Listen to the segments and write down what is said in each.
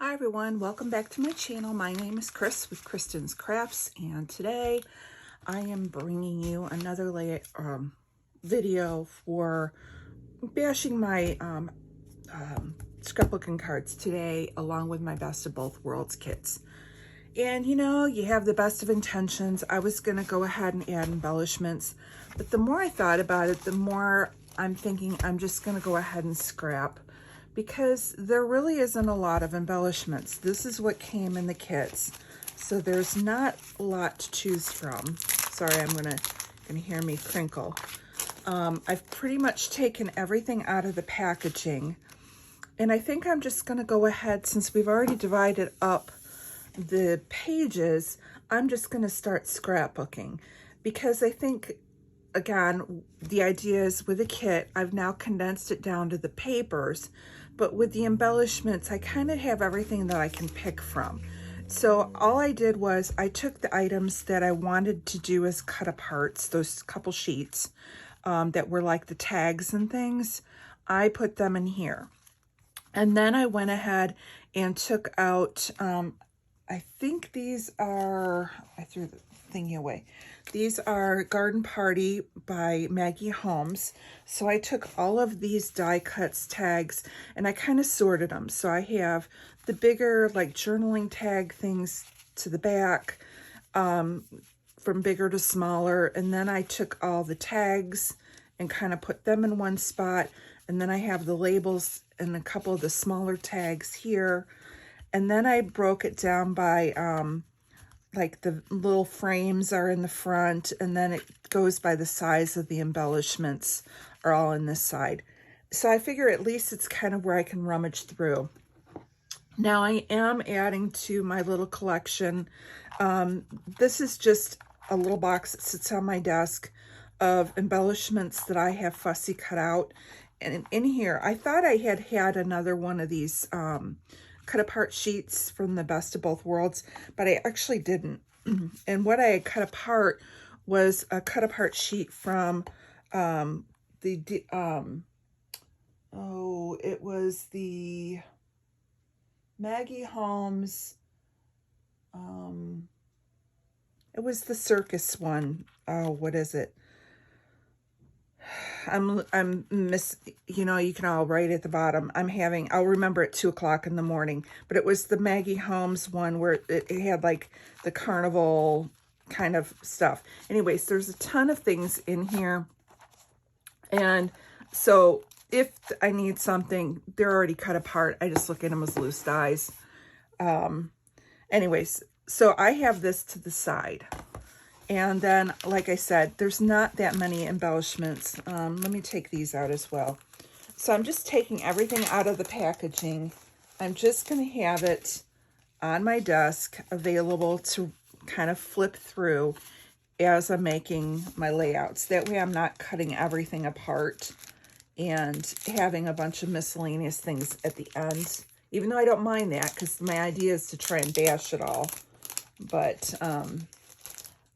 Hi everyone, welcome back to my channel. My name is Chris with Kristen's Crafts, and today I am bringing you another video for bashing my scrapbooking cards today, along with my Best of Both Worlds kits. And you know, you have the best of intentions. I was going to go ahead and add embellishments, but the more I thought about it, the more I'm thinking I'm just going to go ahead and scrap, because there really isn't a lot of embellishments. This is what came in the kits, so there's not a lot to choose from. Sorry, I'm gonna hear me crinkle. I've pretty much taken everything out of the packaging, and I think I'm just gonna go ahead, since we've already divided up the pages, I'm just gonna start scrapbooking, because I think, again, the idea is with a kit, I've now condensed it down to the papers, but with the embellishments, I kind of have everything that I can pick from. So all I did was I took the items that I wanted to do as cut aparts, those couple sheets that were like the tags and things, I put them in here. And then I went ahead and took out, I think these are, I threw the thingy away. These are Garden Party by Maggie Holmes. So I took all of these die cuts tags and I kind of sorted them. So I have the bigger like journaling tag things to the back, from bigger to smaller. And then I took all the tags and kind of put them in one spot. And then I have the labels and a couple of the smaller tags here. And then I broke it down by, like the little frames are in the front, and then it goes by the size of the embellishments are all in this side. So I figure at least it's kind of where I can rummage through. Now I am adding to my little collection. This is just a little box that sits on my desk of embellishments that I have fussy cut out. And in here, I thought I had another one of these cut apart sheets from the Best of Both Worlds, but I actually didn't. And what I had cut apart was a cut apart sheet from it was the Maggie Holmes, it was the circus one. Oh, what is it? You know, you can all write at the bottom. I'll remember at 2 o'clock in the morning, but it was the Maggie Holmes one where it had like the carnival kind of stuff. Anyways, there's a ton of things in here. And so if I need something, they're already cut apart. I just look at them as loose dies. Anyways, so I have this to the side. And then, like I said, there's not that many embellishments. Let me take these out as well. So I'm just taking everything out of the packaging. I'm just going to have it on my desk, available to kind of flip through as I'm making my layouts. That way I'm not cutting everything apart and having a bunch of miscellaneous things at the end. Even though I don't mind that, because my idea is to try and bash it all. But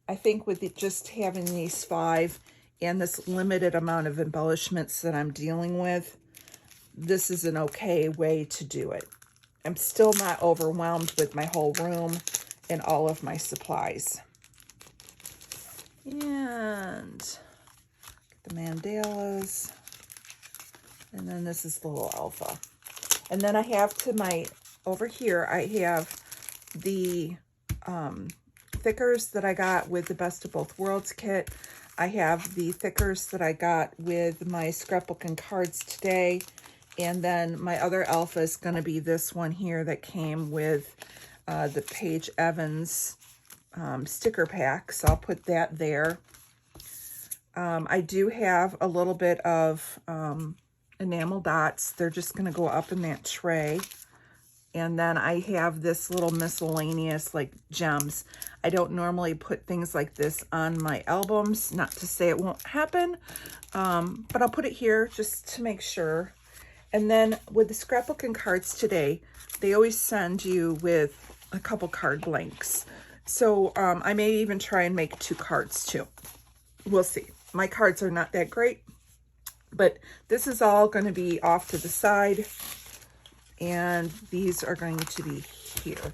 I think with just having these 5 and this limited amount of embellishments that I'm dealing with, this is an okay way to do it. I'm still not overwhelmed with my whole room and all of my supplies. And get the mandalas. And then this is the little alpha. And then I have over here, I have the thickers that I got with the Best of Both Worlds kit. I have the thickers that I got with my scrapbooking cards today. And then my other alpha is going to be this one here that came with the Paige Evans sticker pack. So I'll put that there. I do have a little bit of enamel dots. They're just going to go up in that tray. And then I have this little miscellaneous like gems. I don't normally put things like this on my albums, not to say it won't happen, but I'll put it here just to make sure. And then with the scrapbooking cards today, they always send you with a couple card blanks. So I may even try and make 2 cards too. We'll see. My cards are not that great, but this is all going to be off to the side. and these are going to be here.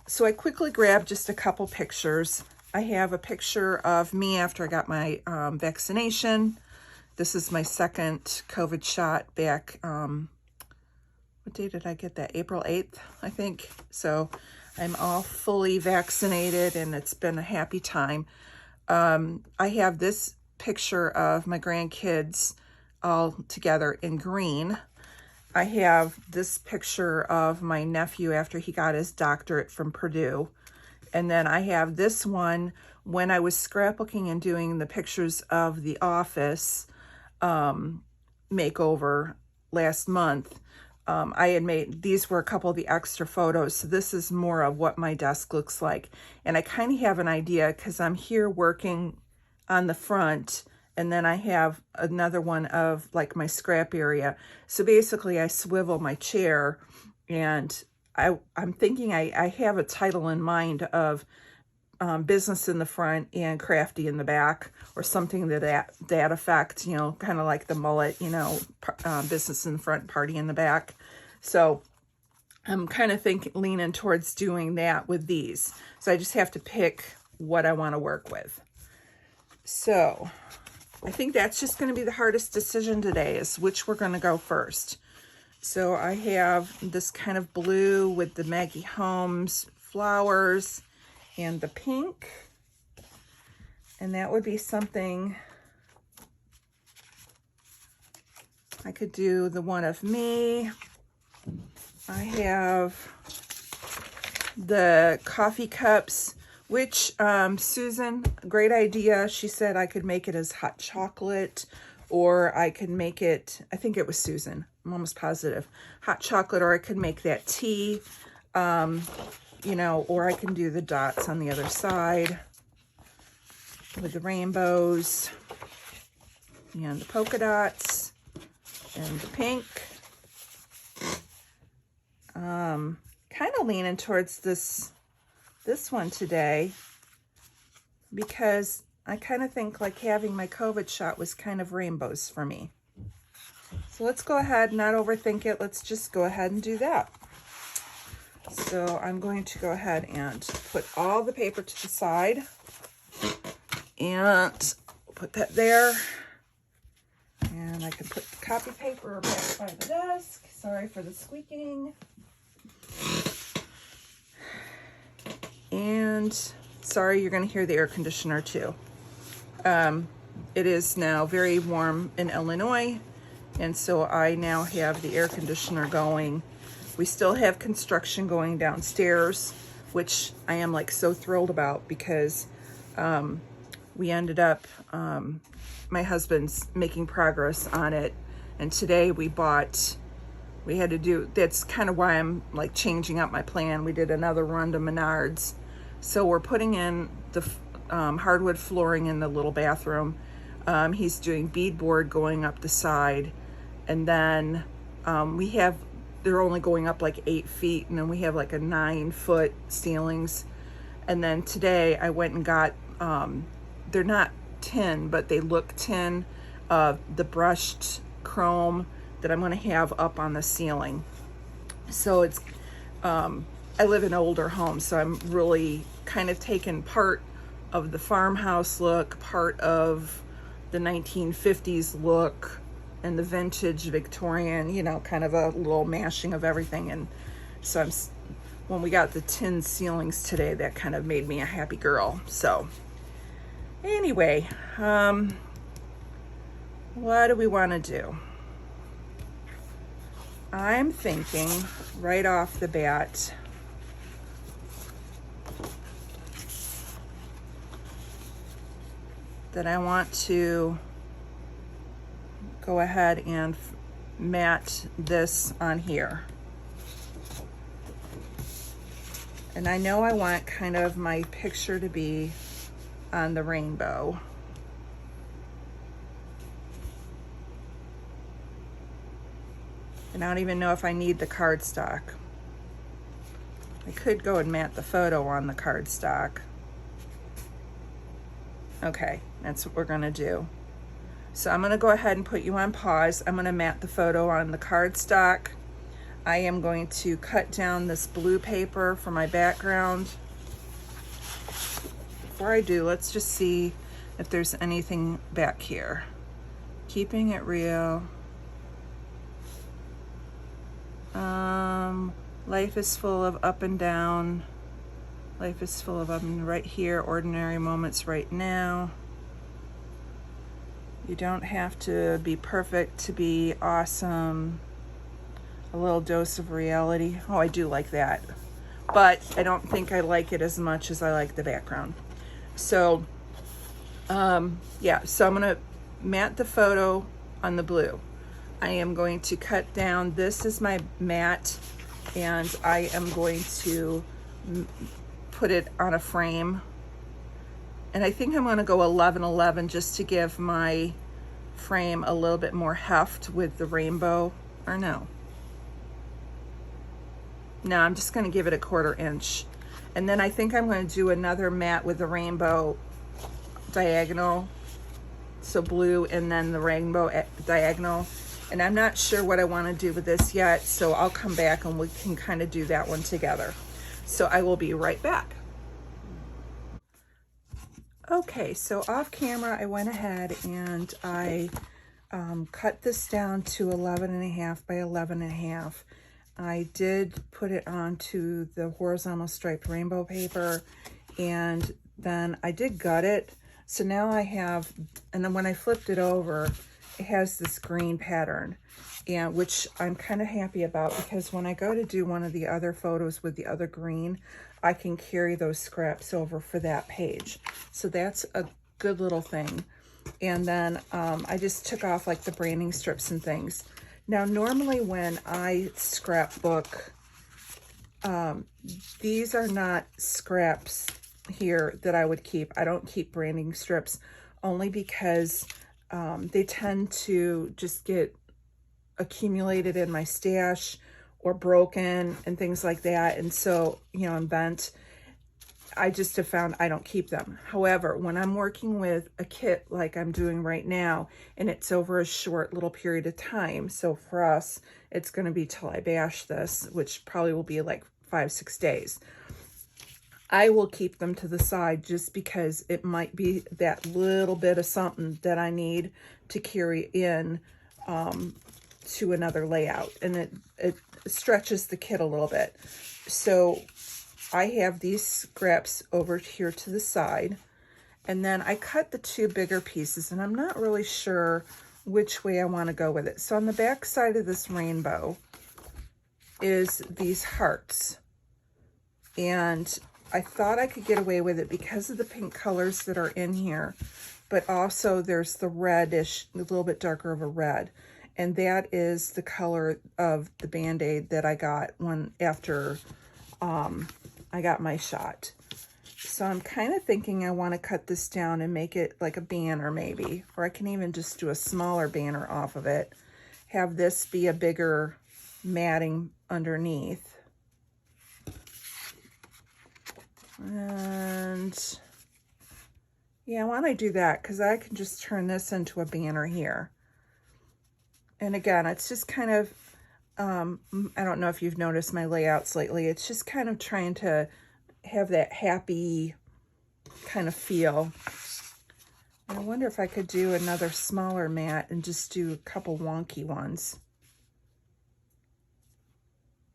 So I quickly grabbed just a couple pictures. I have a picture of me after I got my vaccination. This is my second COVID shot back, what day did I get that? April 8th, I think. So I'm all fully vaccinated and it's been a happy time. I have this picture of my grandkids all together in green. I have this picture of my nephew after he got his doctorate from Purdue. And then I have this one when I was scrapbooking and doing the pictures of the office makeover last month. I had made, these were a couple of the extra photos. So this is more of what my desk looks like. And I kind of have an idea because I'm here working on the front, and then I have another one of like my scrap area. So basically I swivel my chair, and I'm thinking I have a title in mind of business in the front and crafty in the back, or something to that effect, you know, kind of like the mullet, you know, business in the front, party in the back. So I'm kind of leaning towards doing that with these. So I just have to pick what I want to work with. So I think that's just going to be the hardest decision today, is which we're going to go first. So I have this kind of blue with the Maggie Holmes flowers and the pink. And that would be something, I could do the one of me. I have the coffee cups, which Susan, great idea. She said I could make it as hot chocolate, or I could make it, I think it was Susan, I'm almost positive, hot chocolate, or I could make that tea, you know, or I can do the dots on the other side with the rainbows and the polka dots and the pink. Kind of leaning towards this one today, because I kind of think like having my COVID shot was kind of rainbows for me. So let's go ahead, not overthink it. Let's just go ahead and do that. So I'm going to go ahead and put all the paper to the side and put that there. And I can put the copy paper back by the desk. Sorry for the squeaking. And sorry, you're going to hear the air conditioner too. It is now very warm in Illinois, and so I now have the air conditioner going. We still have construction going downstairs, which I am like so thrilled about, because we ended up, my husband's making progress on it, and today we had to do, that's kind of why I'm like changing up my plan. We did another run to Menards. So we're putting in the hardwood flooring in the little bathroom. He's doing beadboard going up the side. And then they're only going up like 8 feet. And then we have like a 9-foot ceilings. And then today I went and got, they're not tin, but they look tin, the brushed chrome that I'm going to have up on the ceiling. So it's, I live in an older home, so I'm really kind of taking part of the farmhouse look, part of the 1950s look, and the vintage Victorian, you know, kind of a little mashing of everything. And so when we got the tin ceilings today, that kind of made me a happy girl. So anyway, what do we want to do? I'm thinking right off the bat, that I want to go ahead and mat this on here. And I know I want kind of my picture to be on the rainbow. And I don't even know if I need the cardstock. I could go and mat the photo on the cardstock. Okay, that's what we're gonna do. So I'm gonna go ahead and put you on pause. I'm gonna mat the photo on the cardstock. I am going to cut down this blue paper for my background. Before I do, let's just see if there's anything back here. Keeping it real. Life is full of up and down. Life is full of up and right here, ordinary moments right now. You don't have to be perfect to be awesome. A little dose of reality. Oh, I do like that. But I don't think I like it as much as I like the background. So, yeah, so I'm gonna mat the photo on the blue. I am going to cut down, this is my mat, and I am going to put it on a frame. And I think I'm gonna go 11-11 just to give my frame a little bit more heft with the rainbow, or no. No, I'm just gonna give it a 1/4 inch. And then I think I'm gonna do another mat with the rainbow diagonal, so blue and then the rainbow diagonal. And I'm not sure what I wanna do with this yet, so I'll come back and we can kind of do that one together. So I will be right back. Okay, so off camera, I went ahead and I cut this down to 11.5 by 11.5. I did put it onto the horizontal striped rainbow paper, and then I did gut it. So now I have, and then when I flipped it over, it has this green pattern, and which I'm kind of happy about, because when I go to do one of the other photos with the other green, I can carry those scraps over for that page. So that's a good little thing. And then I just took off like the branding strips and things. Now, normally when I scrapbook, these are not scraps here that I would keep. I don't keep branding strips only because they tend to just get accumulated in my stash or broken and things like that. And so, you know, and bent. I just have found I don't keep them. However, when I'm working with a kit like I'm doing right now, and it's over a short little period of time, so for us, it's going to be till I bash this, which probably will be like 5-6 days. I will keep them to the side just because it might be that little bit of something that I need to carry in to another layout, and it stretches the kit a little bit. So I have these scraps over here to the side, and then I cut the 2 bigger pieces, and I'm not really sure which way I want to go with it. So on the back side of this rainbow is these hearts, and I thought I could get away with it because of the pink colors that are in here, but also there's the reddish, a little bit darker of a red, and that is the color of the Band-Aid that I got after I got my shot. So I'm kind of thinking I want to cut this down and make it like a banner maybe, or I can even just do a smaller banner off of it. Have this be a bigger matting underneath. And yeah, why don't I do that? Because I can just turn this into a banner here. And again, it's just kind of, I don't know if you've noticed my layouts lately. It's just kind of trying to have that happy kind of feel. And I wonder if I could do another smaller mat and just do a couple wonky ones.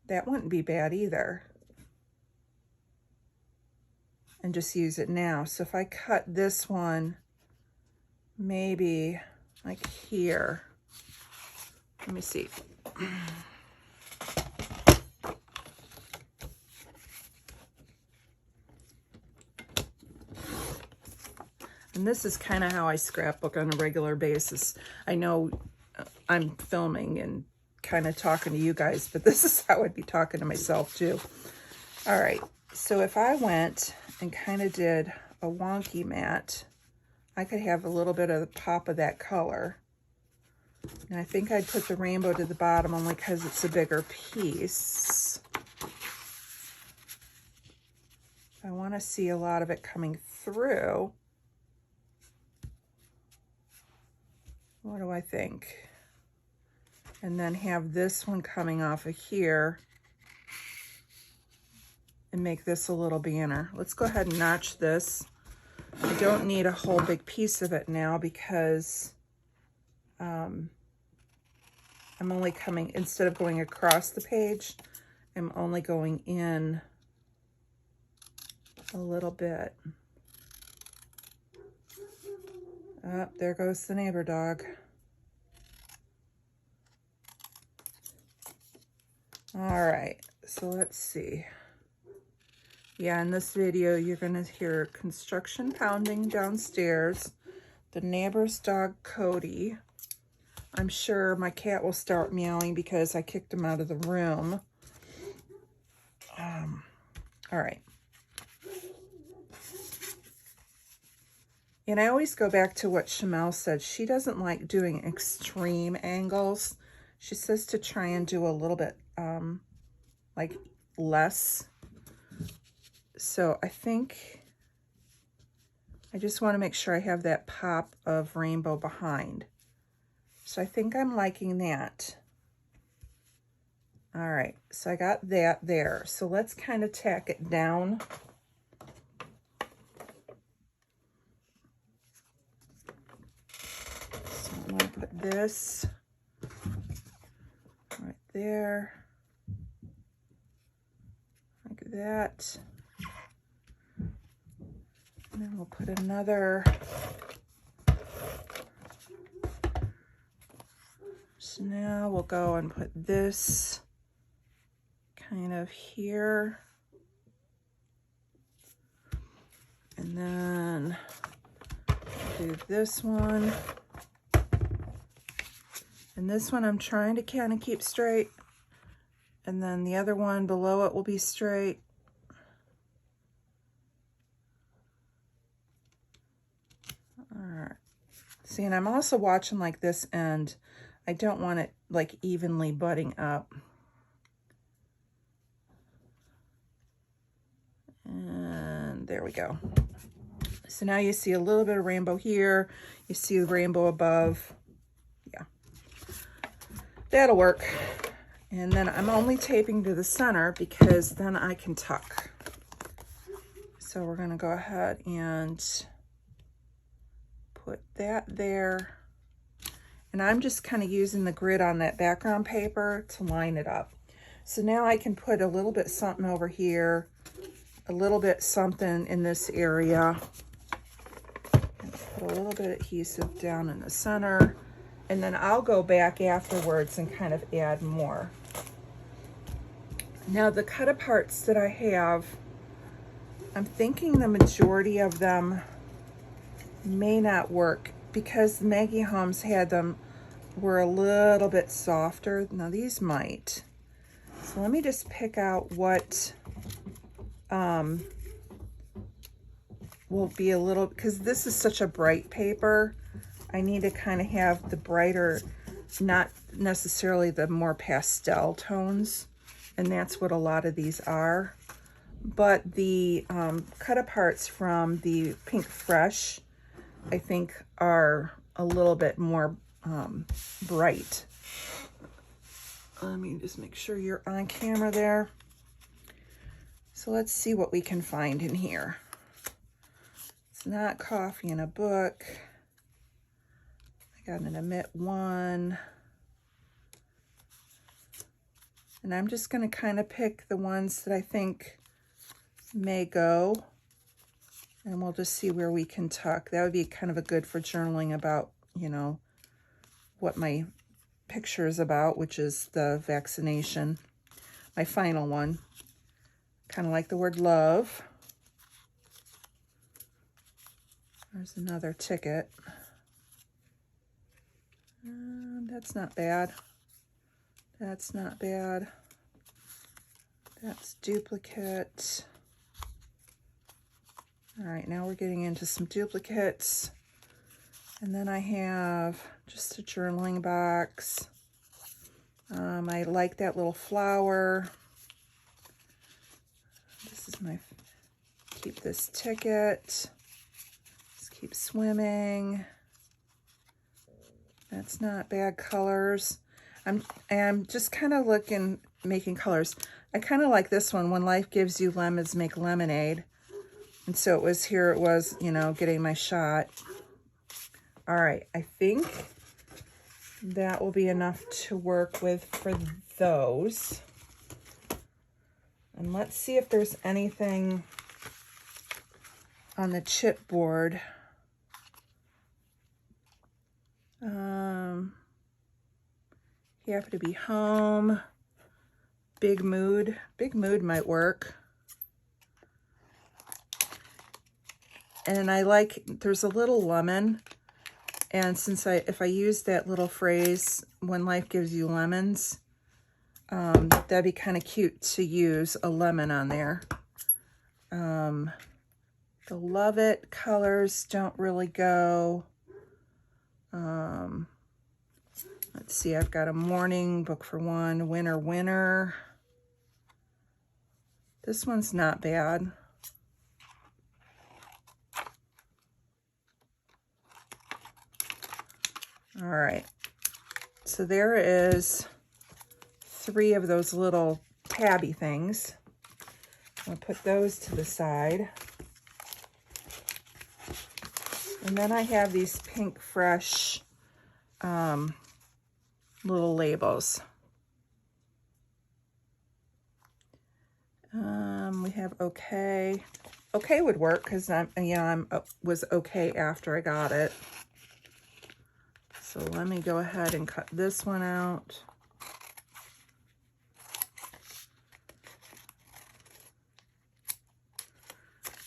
That wouldn't be bad either. And just use it now. So if I cut this one, maybe like here. Let me see. And this is kind of how I scrapbook on a regular basis. I know I'm filming and kind of talking to you guys, but this is how I'd be talking to myself too. All right, so if I went and kind of did a wonky mat, I could have a little bit of the pop of that color. And I think I'd put the rainbow to the bottom only because it's a bigger piece. I want to see a lot of it coming through. What do I think? and then have this one coming off of here and make this a little banner. Let's go ahead and notch this. I don't need a whole big piece of it now because I'm only coming, instead of going across the page, I'm only going in a little bit. Oh, there goes the neighbor dog. All right, so let's see. Yeah, in this video, you're gonna hear construction pounding downstairs, the neighbor's dog, Cody. I'm sure my cat will start meowing because I kicked him out of the room. All right. And I always go back to what Shamel said. She doesn't like doing extreme angles. She says to try and do a little bit like less. So I think I just want to make sure I have that pop of rainbow behind. So I think I'm liking that. All right, so I got that there. So let's kind of tack it down. So I'm going to put this right there, like that. And then we'll put another. So now we'll go and put this kind of here. And then do this one. And this one I'm trying to kind of keep straight. And then the other one below it will be straight. All right. See, and I'm also watching like this end. I don't want it like evenly butting up. And there we go. So now you see a little bit of rainbow here. You see the rainbow above. Yeah, that'll work. And then I'm only taping to the center because then I can tuck. So we're gonna go ahead and put that there. And I'm just kind of using the grid on that background paper to line it up. So now I can put a little bit something over here, a little bit something in this area. And put a little bit of adhesive down in the center. And then I'll go back afterwards and kind of add more. Now the cut aparts that I have, I'm thinking the majority of them may not work because Maggie Holmes had them were a little bit softer. Now these might. So let me just pick out what will be a little, because this is such a bright paper. I need to kind of have the brighter, not necessarily the more pastel tones. And that's what a lot of these are. But the cut aparts from the Pink Fresh, I think, are a little bit more bright. Let me just make sure you're on camera there. So let's see what we can find in here. It's not coffee in a book. I got an emit one. And I'm just going to kind of pick the ones that I think may go. And we'll just see where we can tuck. That would be kind of a good for journaling about, you know, what my picture is about, which is the vaccination. My final one. Kind of like the word love. There's another ticket. That's not bad. That's not bad. That's duplicate. All right, now we're getting into some duplicates. And then I have just a journaling box. I like that little flower. This is my, keep this ticket. Just keep swimming. That's not bad colors. I'm just kind of making colors. I kind of like this one, When Life Gives You Lemons, Make Lemonade. And so it was, you know, getting my shot. All right, I think that will be enough to work with for those. And let's see if there's anything on the chipboard. You have to be home. Big mood. Big mood might work. And I like, there's a little lemon. And since if I use that little phrase, when life gives you lemons, that'd be kind of cute to use a lemon on there. The Love It colors don't really go. Let's see, I've got a morning book for one, winter, winter. This one's not bad. All right, so there is 3 of those little tabby things. I'll put those to the side. And then I have these Pink Fresh little labels. We have okay. Okay would work because I was okay after I got it. So let me go ahead and cut this one out.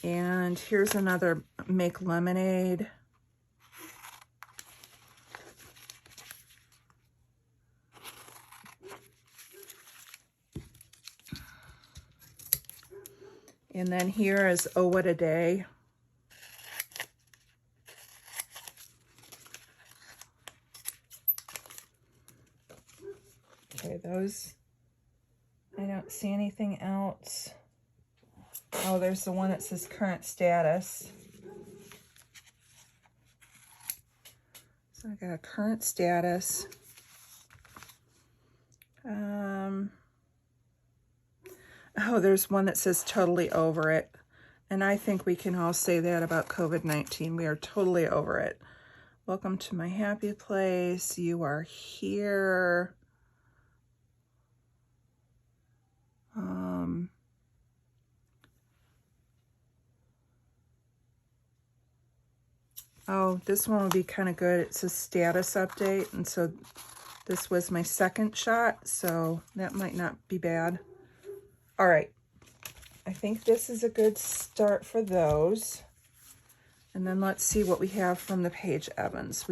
And here's another Make Lemonade. And then here is Oh What a Day. Okay, those, I don't see anything else. Oh, there's the one that says Current Status. So I got a Current Status. Oh, there's one that says Totally Over It. And I think we can all say that about COVID-19. We are totally over it. Welcome to my happy place. You are here. Oh, this one would be kind of good. It's a status update. And so this was my second shot. So that might not be bad. All right. I think this is a good start for those. And then let's see what we have from the Paige Evans.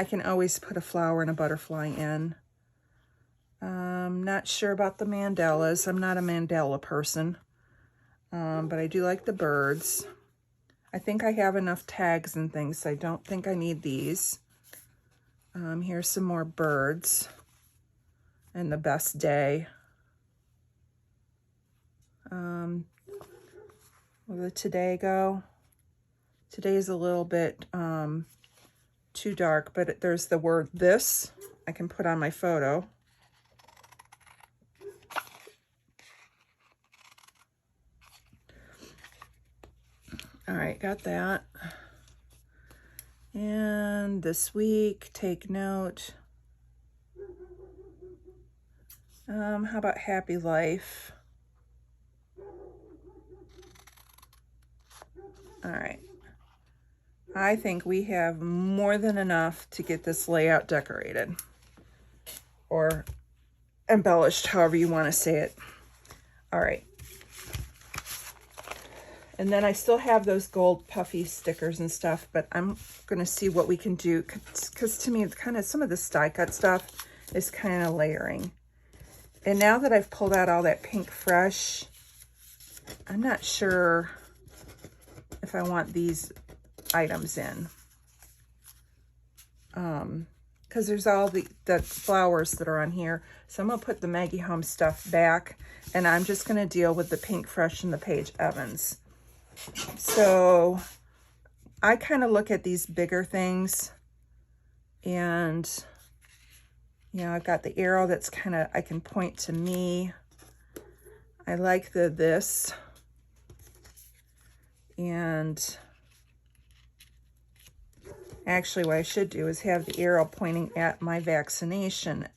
I can always put a flower and a butterfly in. Not sure about the mandalas. I'm not a mandala person. But I do like the birds. I think I have enough tags and things, so I don't think I need these. Here's some more birds. And the best day. Will the today go? Today is a little bit too dark, but there's the word this I can put on my photo. All right, got that. And this week, take note. How about Happy Life? All right. I think we have more than enough to get this layout decorated. Or embellished, however you want to say it. All right. And then I still have those gold puffy stickers and stuff, but I'm going to see what we can do. Because to me, it's kind of, some of this die cut stuff is kind of layering. And now that I've pulled out all that Pink Fresh, I'm not sure if I want these items in. Because there's all the flowers that are on here. So I'm going to put the Maggie Home stuff back. And I'm just going to deal with the Pink Fresh and the Paige Evans. So I kind of look at these bigger things and You know, I've got the arrow that's kind of, I can point to me. I like this. And actually what I should do is have the arrow pointing at my vaccination,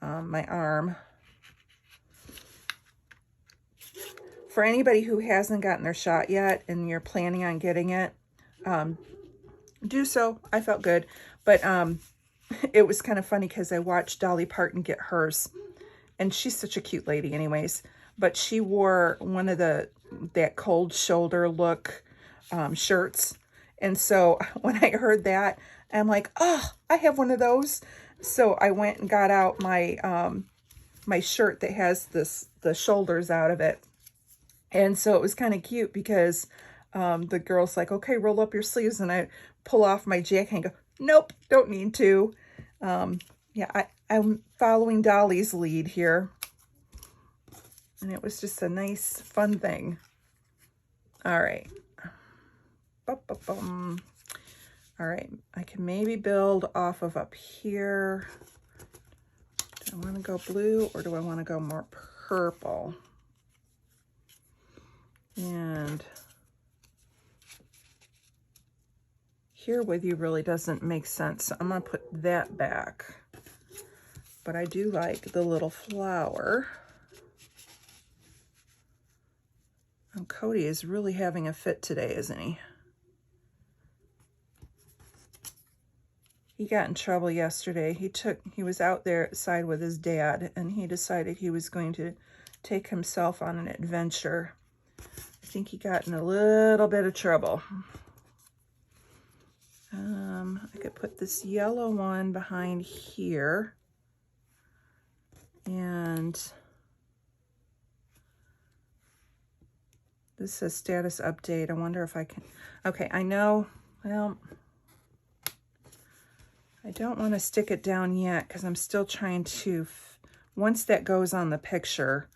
my arm. For anybody who hasn't gotten their shot yet and you're planning on getting it, do so. I felt good. But it was kind of funny because I watched Dolly Parton get hers. And she's such a cute lady anyways. But she wore one of that cold shoulder look shirts. And so when I heard that, I'm like, oh, I have one of those. So I went and got out my my shirt that has the shoulders out of it. And so it was kind of cute because the girl's like, okay, roll up your sleeves. And I pull off my jacket and go, nope, don't need to. Yeah, I'm following Dolly's lead here. And it was just a nice, fun thing. All right. All right, I can maybe build off of up here. Do I want to go blue or do I want to go more purple? And here with you really doesn't make sense. So I'm going to put that back. But I do like the little flower. And Cody is really having a fit today, isn't he? He got in trouble yesterday. He was out there outside with his dad, and he decided he was going to take himself on an adventure. I think he got in a little bit of trouble. I could put this yellow one behind here. And this says status update. I wonder if I can, okay, I know, well, I don't want to stick it down yet because I'm still trying to, once that goes on the picture,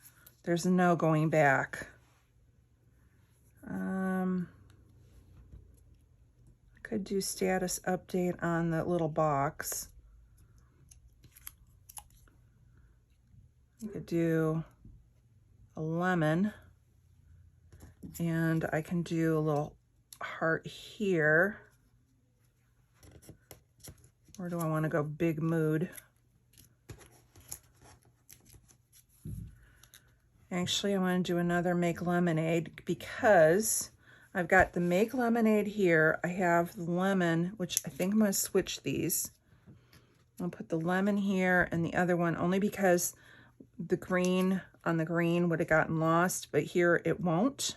there's no going back. I could do status update on the little box. I could do a lemon, and I can do a little heart here. Or do I want to go big mood? Actually, I want to do another Make Lemonade because I've got the Make Lemonade here. I have the lemon, which I think I'm going to switch these. I'll put the lemon here and the other one only because the green on the green would have gotten lost, but here it won't.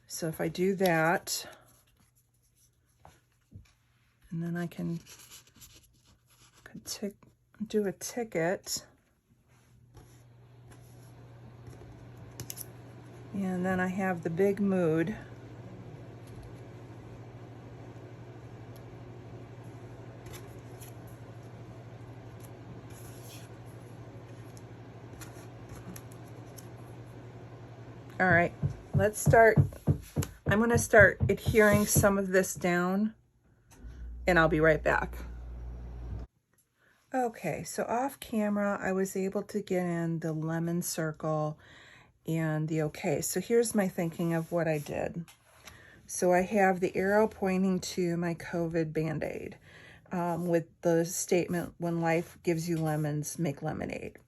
So if I do that, and then I can do a ticket. And then I have the big mood. All right, let's start. I'm going to start adhering some of this down, and I'll be right back. Okay, so off camera, I was able to get in the lemon circle and the okay. So here's my thinking of what I did. So I have the arrow pointing to my COVID Band-Aid with the statement, when life gives you lemons, make lemonade.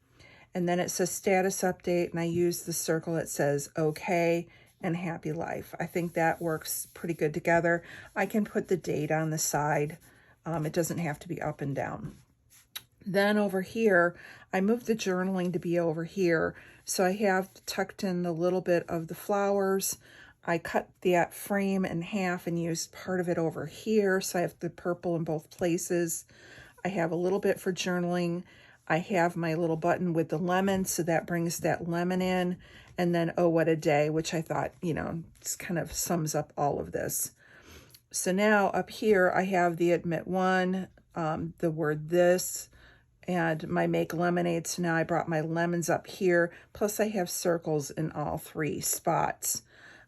And then it says status update, and I use the circle that says okay and happy life. I think that works pretty good together. I can put the date on the side. It doesn't have to be up and down. Then over here, I moved the journaling to be over here. So I have tucked in the little bit of the flowers. I cut that frame in half and used part of it over here. So I have the purple in both places. I have a little bit for journaling. I have my little button with the lemon, so that brings that lemon in. And then, oh, what a day, which I thought, you know, just kind of sums up all of this. So now up here, I have the admit one, the word this, and my make lemonade. So now I brought my lemons up here. Plus I have circles in all three spots.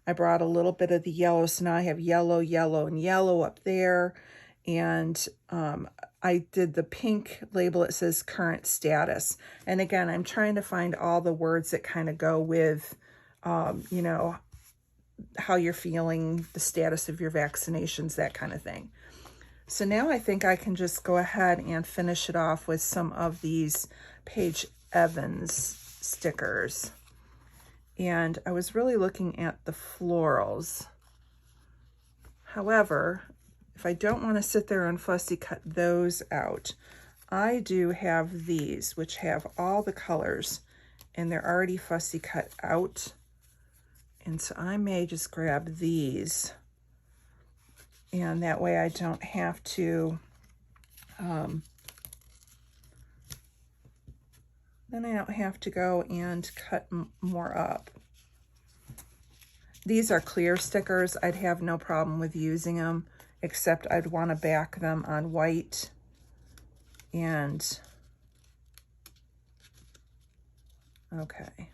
I brought a little bit of the yellow. So now I have yellow, yellow, and yellow up there. And I did the pink label. It says current status. And again, I'm trying to find all the words that kind of go with, you know, how you're feeling, the status of your vaccinations, that kind of thing. So now I think I can just go ahead and finish it off with some of these Paige Evans stickers. And I was really looking at the florals. However, if I don't want to sit there and fussy cut those out, I do have these, which have all the colors, and they're already fussy cut out. And so I may just grab these, and that way I don't have to, then I don't have to go and cut more up. These are clear stickers. I'd have no problem with using them, except I'd want to back them on white. And, okay.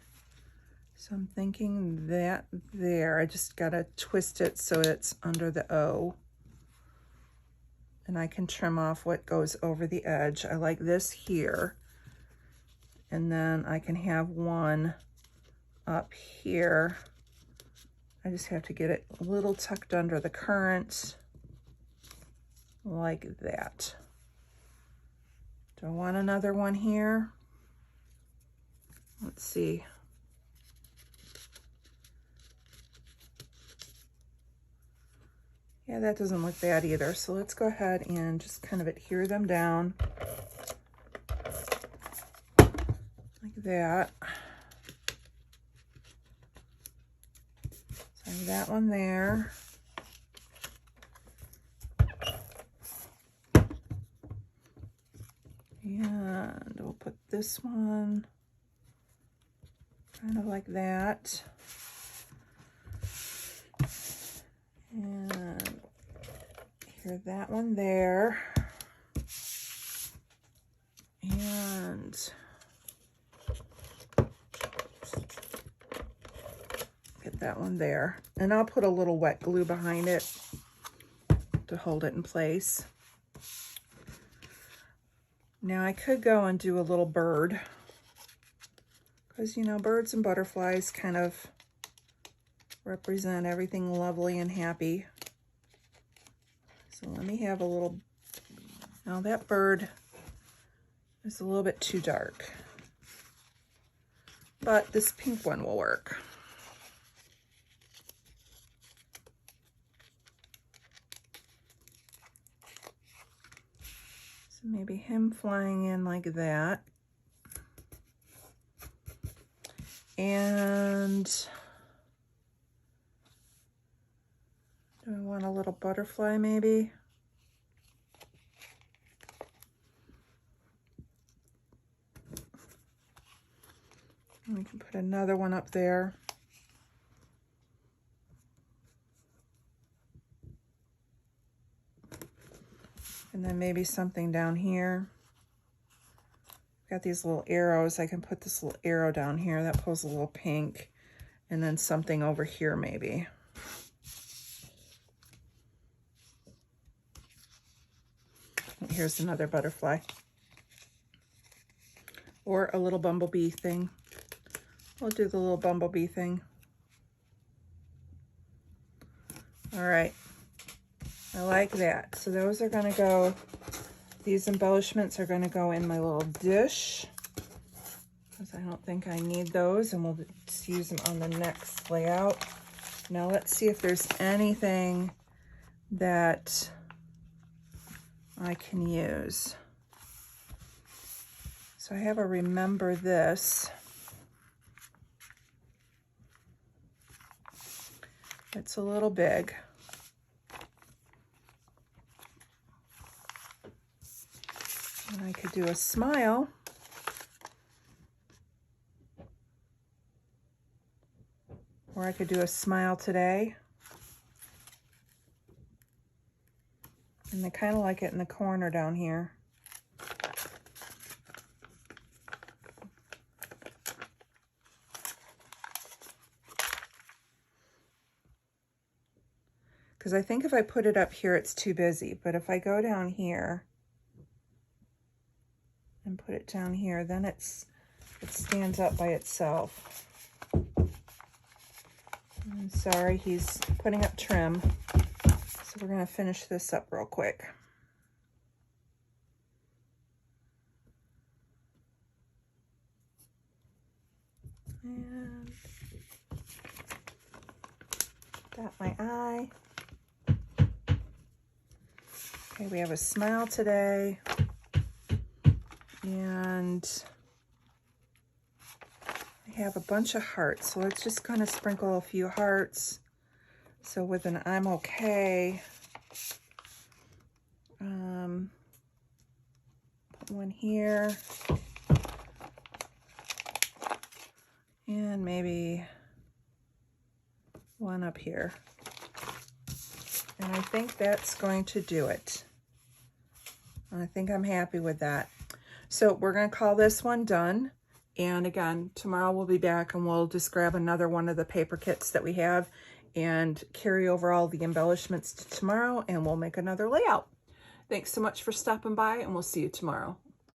So I'm thinking that there, I just got to twist it so it's under the O. And I can trim off what goes over the edge. I like this here. And then I can have one up here. I just have to get it a little tucked under the current, like that. Do I want another one here? Let's see. Yeah, that doesn't look bad either. So let's go ahead and just kind of adhere them down like that. So I have that one there. And we'll put this one kind of like that. And here, that one there. And get that one there. And I'll put a little wet glue behind it to hold it in place. Now I could go and do a little bird, because, you know, birds and butterflies kind of represent everything lovely and happy. So let me have a little, now that bird is a little bit too dark, but this pink one will work. So maybe him flying in like that. And do I want a little butterfly maybe? And we can put another one up there. And then maybe something down here. Got these little arrows. I can put this little arrow down here that pulls a little pink, and then something over here maybe. Here's another butterfly. Or a little bumblebee thing. We'll do the little bumblebee thing. All right. I like that. So those are going to go, these embellishments are going to go in my little dish, because I don't think I need those, and we'll just use them on the next layout. Now let's see if there's anything that I can use. So I have a remember this. It's a little big. And I could do a smile. Or I could do a smile today. And I kind of like it in the corner down here. Because I think if I put it up here, it's too busy. But if I go down here, put it down here. Then it stands up by itself. I'm sorry, he's putting up trim. So we're going to finish this up real quick. And got my eye. Okay, we have a smile today. And I have a bunch of hearts. So let's just kind of sprinkle a few hearts. So with an I'm okay, put one here. And maybe one up here. And I think that's going to do it. I think I'm happy with that. So we're going to call this one done. And again, tomorrow we'll be back and we'll just grab another one of the paper kits that we have and carry over all the embellishments to tomorrow, and we'll make another layout. Thanks so much for stopping by, and we'll see you tomorrow.